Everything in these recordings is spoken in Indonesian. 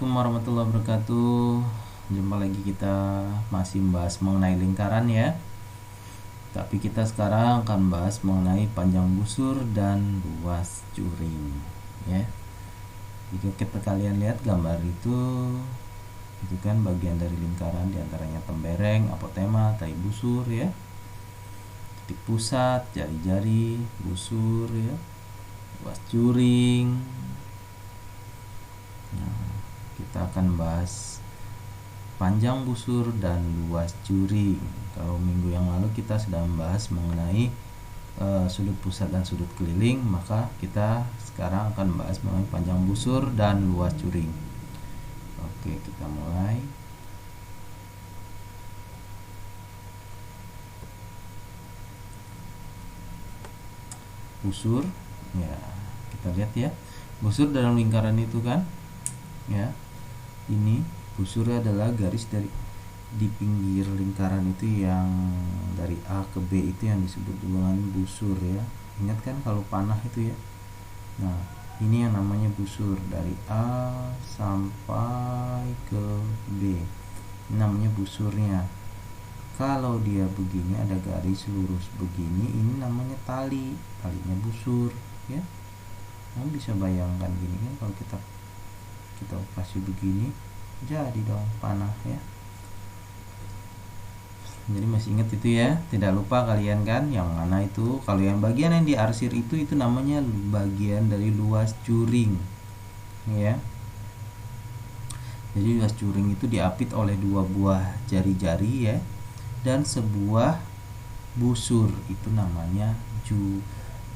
Assalamualaikum warahmatullahi wabarakatuh. Jumpa lagi, kita masih membahas mengenai lingkaran ya. Tapi kita sekarang akan bahas mengenai panjang busur dan luas curing ya. Jika kalian lihat gambar itu kan bagian dari lingkaran, diantaranya tembereng, apotema, tai busur ya, titik pusat, jari-jari, busur ya, luas curing. Nah, kita akan bahas panjang busur dan luas curing. Kalau minggu yang lalu kita sudah membahas mengenai sudut pusat dan sudut keliling, maka kita sekarang akan membahas mengenai panjang busur dan luas curing. Oke, kita mulai. Busur ya, kita lihat ya, busur dalam lingkaran itu kan ya, ini busur adalah garis dari di pinggir lingkaran itu yang dari A ke B itu yang disebut dengan busur ya. Ingat kan kalau panah itu ya. Nah, ini yang namanya busur, dari A sampai ke B. Ini namanya busurnya. Kalau dia begini, ada garis lurus begini, ini namanya tali, talinya busur ya. Kamu bisa bayangkan gini kan, kalau kita operasi begini, jadi dong panah ya. Jadi masih ingat itu ya, tidak lupa kalian kan yang mana itu. Kalau yang bagian yang diarsir itu namanya bagian dari luas curing ya. Jadi luas curing itu diapit oleh dua buah jari-jari ya, dan sebuah busur, itu namanya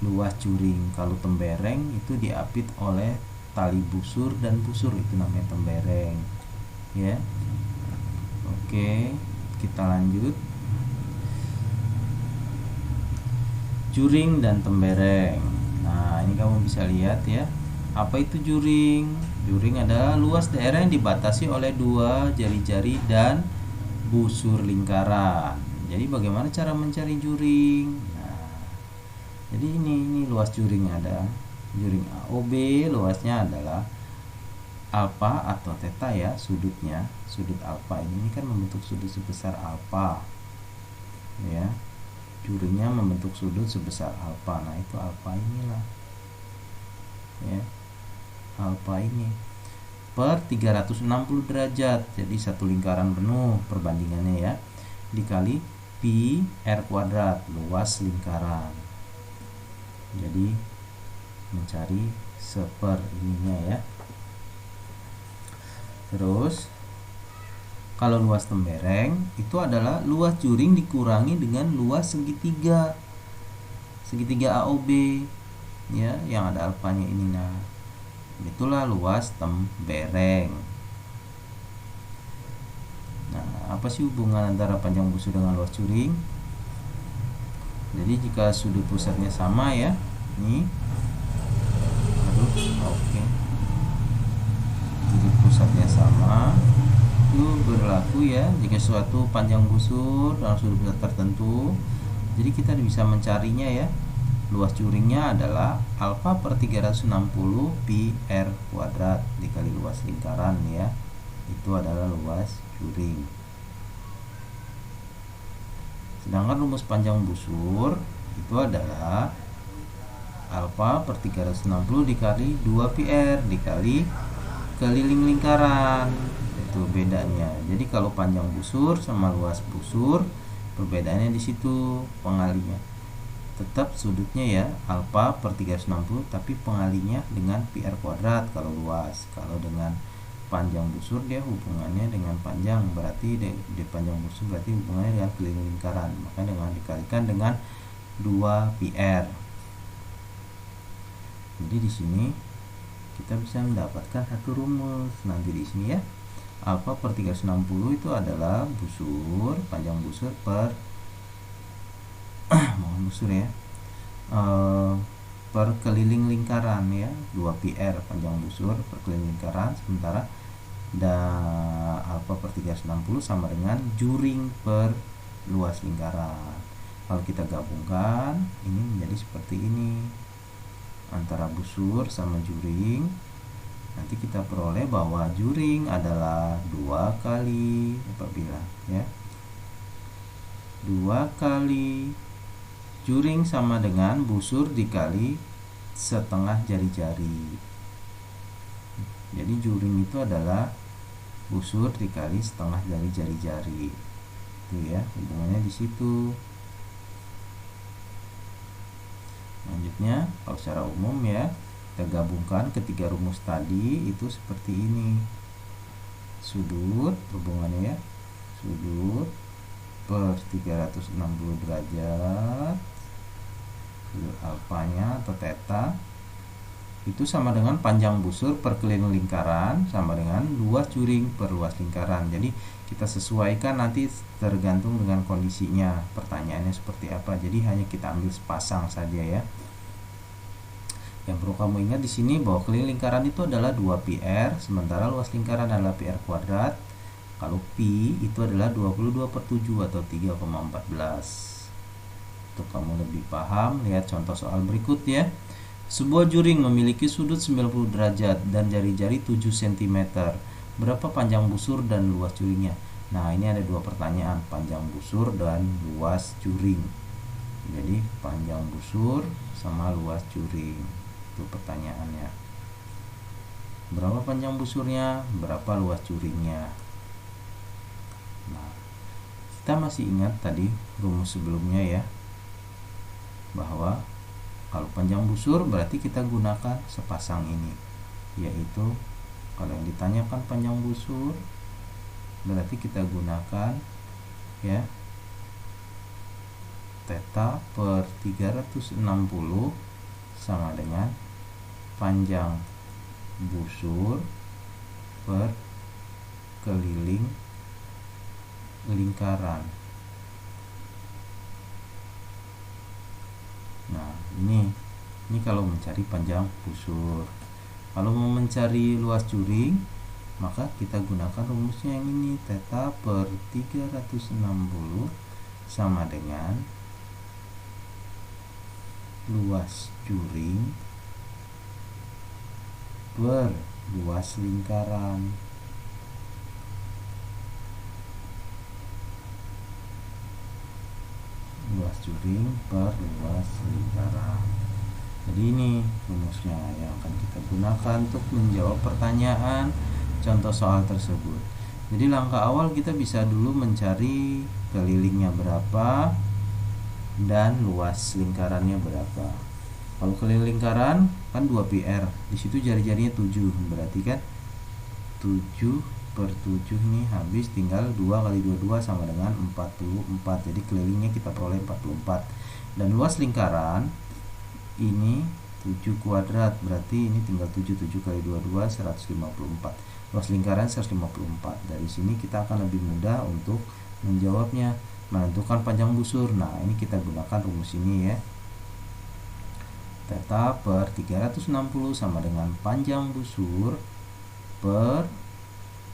luas curing. Kalau tembereng itu diapit oleh tali busur dan busur, itu namanya tembereng ya. Oke, kita lanjut. Juring dan tembereng. Nah, ini kamu bisa lihat ya, apa itu juring? Juring adalah luas daerah yang dibatasi oleh dua jari-jari dan busur lingkaran. Jadi bagaimana cara mencari juring? Nah, jadi ini luas juring, ada juring AOB, luasnya adalah alfa atau theta ya, sudutnya, sudut alfa ini kan membentuk sudut sebesar alfa ya. Juringnya membentuk sudut sebesar alfa. Nah, itu alfa inilah ya, alfa ini per 360 derajat. Jadi satu lingkaran penuh perbandingannya ya, dikali pi r kuadrat, luas lingkaran. Jadi mencari seper ininya ya. Terus kalau luas tembereng itu adalah luas juring dikurangi dengan luas segitiga AOB ya, yang ada alfanya ini. Nah, itulah luas tembereng. Nah, apa sih hubungan antara panjang busur dengan luas curing? Jadi jika sudut pusatnya sama ya, nih, oke, sudut pusatnya sama, itu berlaku ya jika suatu panjang busur dalam sudut pusat tertentu. Jadi kita bisa mencarinya ya, luas curingnya adalah alfa per 360 pi r kuadrat dikali luas lingkaran ya, itu adalah luas curing. Sedangkan rumus panjang busur itu adalah alfa per 360 dikali 2 pi r dikali keliling lingkaran. Itu bedanya. Jadi kalau panjang busur sama luas busur, perbedaannya di situ, pengalinya. Tetap sudutnya ya alfa per 360, tapi pengalinya dengan pi r kuadrat kalau luas. Kalau dengan panjang busur dia hubungannya dengan panjang, berarti di panjang busur berarti hubungannya dengan keliling lingkaran, maka dengan dikalikan dengan 2 pi r. Jadi di sini kita bisa mendapatkan satu rumus nanti di sini ya. Alfa per 360 itu adalah busur, panjang busur per mohon busur ya, per keliling lingkaran ya, 2 pi r panjang busur per keliling lingkaran. Sementara alfa per 360 sama dengan juring per luas lingkaran. Kalau kita gabungkan, ini menjadi seperti ini, antara busur sama juring nanti kita peroleh bahwa juring adalah 2 kali, Bapak bilang ya, 2 kali juring sama dengan busur dikali setengah jari-jari. Jadi juring itu adalah busur dikali setengah dari jari-jari. Itu ya, hubungannya di situ. Selanjutnya, kalau secara umum ya, kita gabungkan ketiga rumus tadi itu seperti ini. Sudut, hubungannya ya, sudut per 360 derajat, sudut alfanya atau theta itu sama dengan panjang busur per keliling lingkaran sama dengan luas juring per luas lingkaran. Jadi kita sesuaikan nanti tergantung dengan kondisinya, pertanyaannya seperti apa. Jadi hanya kita ambil sepasang saja ya. Yang perlu kamu ingat di sini bahwa keliling lingkaran itu adalah 2πr, sementara luas lingkaran adalah πr kuadrat. Kalau pi itu adalah 22/7 atau 3,14. Untuk kamu lebih paham, lihat contoh soal berikut ya. Sebuah juring memiliki sudut 90 derajat dan jari-jari 7 cm. Berapa panjang busur dan luas juringnya? Nah, ini ada dua pertanyaan, panjang busur dan luas juring. Jadi panjang busur sama luas juring, itu pertanyaannya. Berapa panjang busurnya, berapa luas juringnya. Nah, kita masih ingat tadi rumus sebelumnya ya, bahwa kalau panjang busur berarti kita gunakan sepasang ini, yaitu kalau yang ditanyakan panjang busur berarti kita gunakan ya theta per 360 sama dengan panjang busur per keliling lingkaran. Nah, ini kalau mencari panjang busur. Kalau mau mencari luas juring, maka kita gunakan rumusnya yang ini, theta per 360 sama dengan luas juring per luas lingkaran. Luas juring per luas lingkaran. Jadi ini rumusnya yang akan kita gunakan untuk menjawab pertanyaan contoh soal tersebut. Jadi langkah awal kita bisa dulu mencari kelilingnya berapa dan luas lingkarannya berapa. Kalau keliling lingkaran kan 2πr, di situ jari-jarinya 7, berarti kan 7/7 nih habis, tinggal 2 kali 22 sama dengan 44. Jadi kelilingnya kita peroleh 44. Dan luas lingkaran ini 7 kuadrat, berarti ini tinggal 7 kali 22 154. Luas lingkaran 154. Dari sini kita akan lebih mudah untuk menjawabnya, menentukan panjang busur. Nah, ini kita gunakan rumus ini ya. Theta per 360 sama dengan panjang busur per,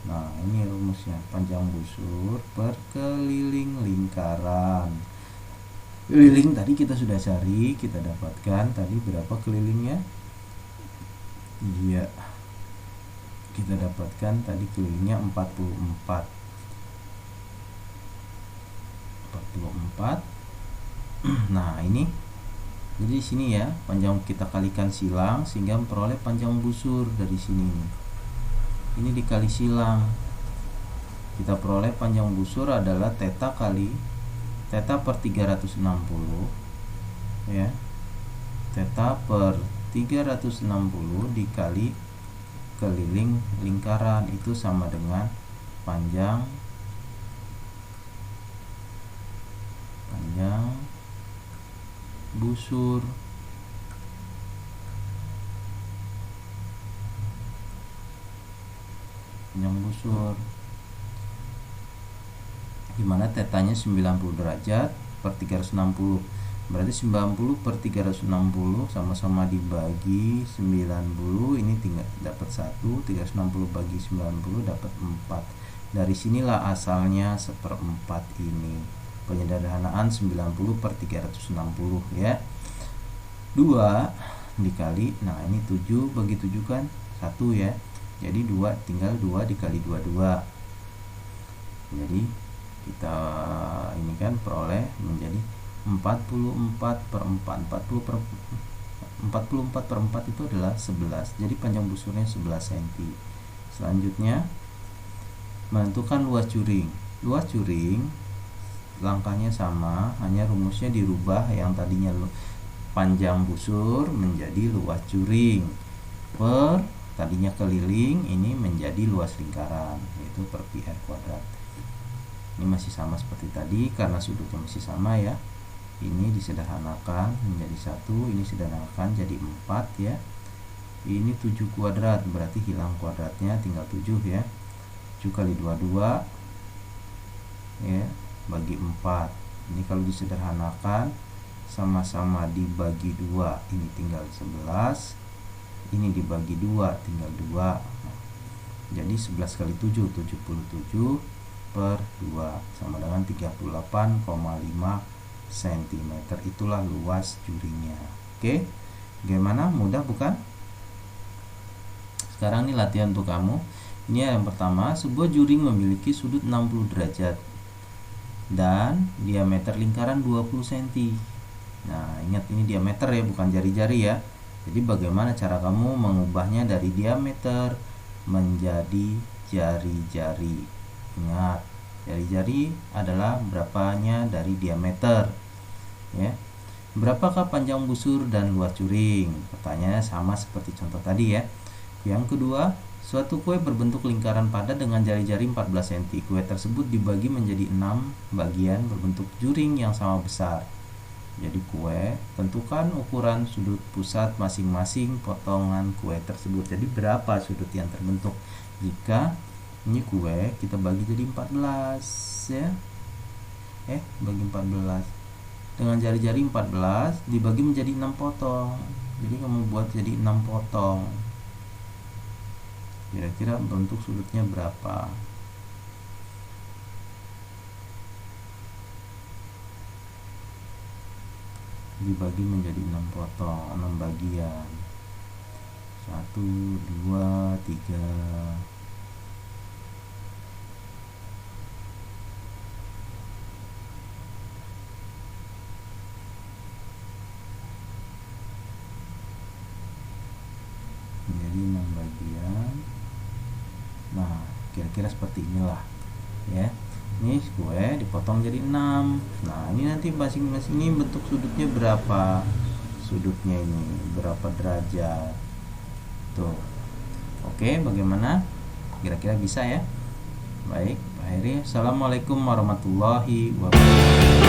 nah ini rumusnya, panjang busur per keliling lingkaran. Keliling tadi kita sudah cari, kita dapatkan tadi berapa kelilingnya? Iya, kita dapatkan tadi kelilingnya 44. Nah, ini jadi sini ya, panjang kita kalikan silang sehingga memperoleh panjang busur dari sini. Ini dikali silang, kita peroleh panjang busur adalah theta kali theta per 360 ya, theta per 360 dikali keliling lingkaran, itu sama dengan panjang busur. Panjang busur dimana tetanya 90 derajat per 360, berarti 90 per 360 sama-sama dibagi 90, ini tinggal dapat 1, 360 bagi 90 dapat 4. Dari sinilah asalnya 1/4 ini. Penyederhanaan 90 per 360 ya. 2 dikali, nah ini 7 bagi 7 kan 1 ya. Jadi 2 tinggal 2 dikali 22. Jadi kita ini kan peroleh menjadi 44/4. 44/4 itu adalah 11. Jadi panjang busurnya 11 cm. Selanjutnya menentukan luas juring. Luas juring langkahnya sama, hanya rumusnya dirubah, yang tadinya panjang busur menjadi luas juring per tadinya keliling, ini menjadi luas lingkaran, yaitu per pi r kuadrat. Ini masih sama seperti tadi karena sudutnya masih sama ya. Ini disederhanakan menjadi 1, ini sederhanakan jadi 4 ya. Ini 7 kuadrat, berarti hilang kuadratnya, tinggal 7 ya. 7 kali 22 ya, bagi 4. Ini kalau disederhanakan sama-sama dibagi 2, ini tinggal 11. Ini dibagi 2 tinggal 2. Jadi 11 kali 7 77 per 2 sama dengan 38,5 cm. Itulah luas juringnya. Oke, bagaimana? Mudah bukan? Sekarang ini latihan untuk kamu. Ini yang pertama, sebuah juring memiliki sudut 60 derajat dan diameter lingkaran 20 cm. Nah, ingat ini diameter ya, bukan jari-jari ya. Jadi bagaimana cara kamu mengubahnya dari diameter menjadi jari-jari? Ingat, jari-jari adalah berapanya dari diameter ya. Berapakah panjang busur dan luas juring? Pertanyaannya sama seperti contoh tadi ya. Yang kedua, suatu kue berbentuk lingkaran padat dengan jari-jari 14 cm. Kue tersebut dibagi menjadi 6 bagian berbentuk juring yang sama besar. Jadi kue, tentukan ukuran sudut pusat masing-masing potongan kue tersebut. Jadi berapa sudut yang terbentuk? Jika ini kue kita bagi jadi 14 ya. Bagi 14 dengan jari-jari 14 dibagi menjadi 6 potong. Jadi kamu buat jadi 6 potong. Kira-kira bentuk sudutnya berapa? Dibagi menjadi 6 potong, 6 bagian. 1, 2, 3. Menjadi 6 bagian. Nah, kira-kira seperti inilah ya. Ini kue dipotong jadi 6. Nah, ini nanti masing-masing ini bentuk sudutnya berapa? Sudutnya ini berapa derajat? Tuh. Oke, bagaimana? Kira-kira bisa ya? Baik, Pak Heri. Assalamualaikum warahmatullahi wabarakatuh.